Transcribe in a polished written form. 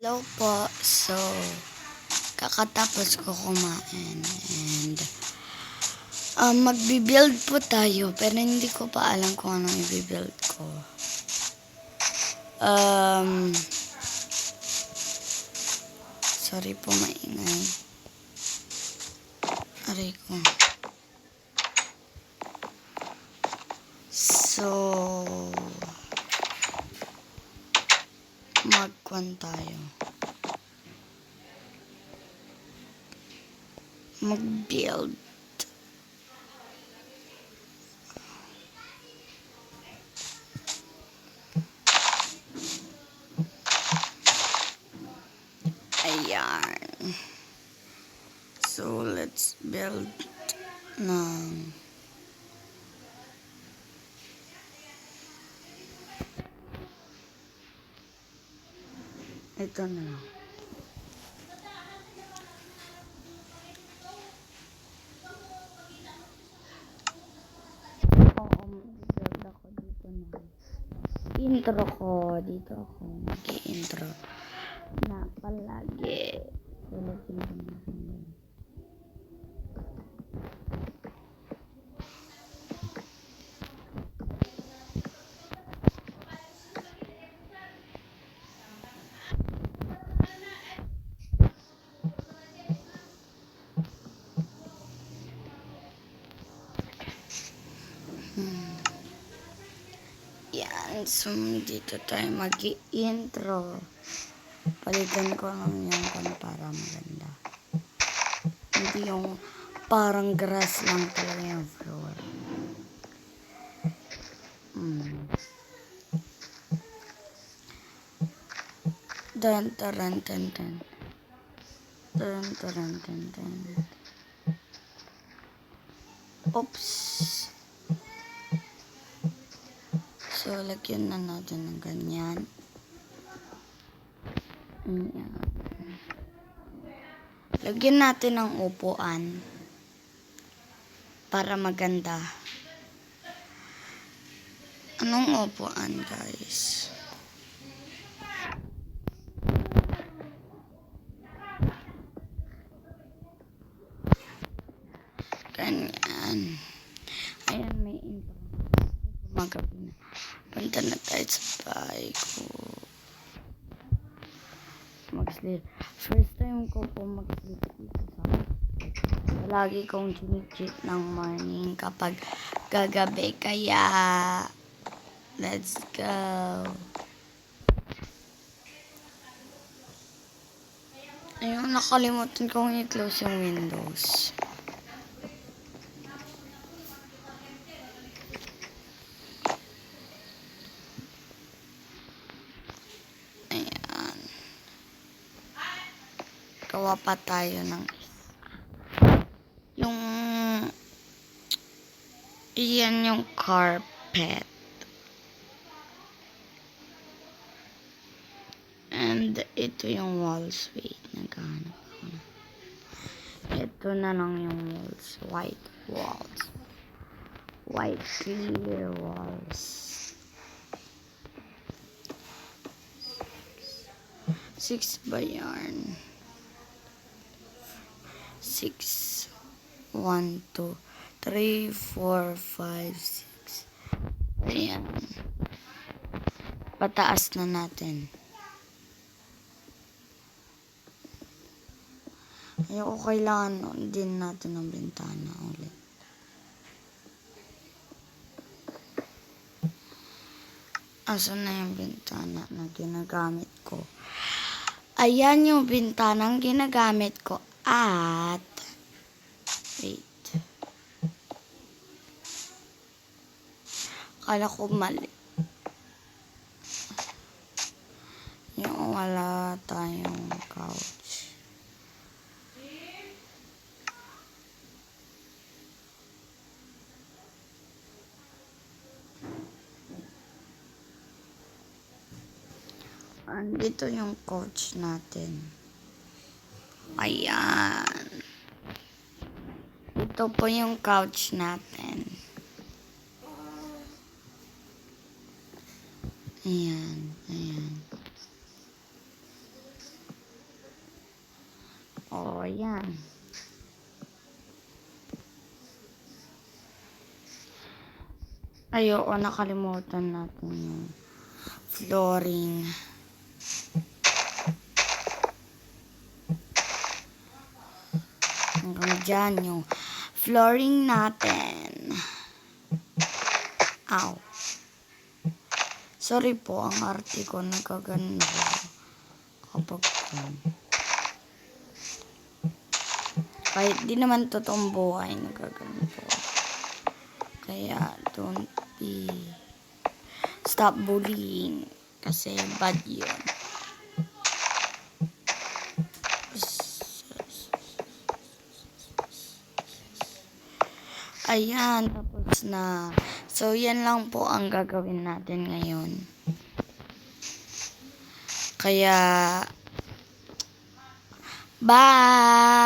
Hello po. So, kakatapos ko kumain and magbi-build po tayo pero hindi ko pa alam kung anong i-build ko. Sorry po maingay. Aray ko. So, magkwan tayo. Mag-build. Ayan. So, let's build ng ito na lang. Oo, mag-build ako dito na. Intro ko. Dito ako mag-i-intro na palagi. Sulapin ko na yun. Yan, so dito tayo mag-i-intro. Palitan ko lang yan para maganda. Hindi yung parang grass lang talaga yung floor. Dan, taran, tan, tan. Taran, taran, tan, tan. Oops. So, lagyan na natin ng ganyan. Ayan. Lagyan natin ng upuan para maganda. Anong upuan, guys? Ganyan. Ayan, may intro. Magabi na. Punta na tayo sa bahay ko. Mag-sleep. First time ko po mag-sleep dito sa lagi kong chinichit ng morning kapag gagabi. Kaya, let's go. Ayun, nakalimutan kong i-close yung windows. Ayan. Gawa pa tayo ng iyan yung carpet. And ito yung walls. Wait, naghahanap ako na. Ito na lang yung walls. White walls. White clear walls. 6 by yarn. 6. 1, 2, 3, 4, 5, 6. Ayan. Pataas na natin. Ayoko, kailangan din natin ng bintana ulit. Asan na yung bintana na ginagamit ko? Ayan yung bintanang ginagamit ko at wait. Akala ko mali. Yung wala tayong couch. Andito yung couch natin. Ayan. Ito po yung couch natin. Ayan, ayan. O, yan. Ayoko, nakalimutan natin yung flooring. Hanggang dyan yung flooring natin. Ow. Sorry po, ang arte ko nagkagano kapag kahit di naman totoong buhay nagkagano po. Kaya don't be stop bullying kasi bad yun. Ayan, tapos na. So, yan lang po ang gagawin natin ngayon. Kaya, bye!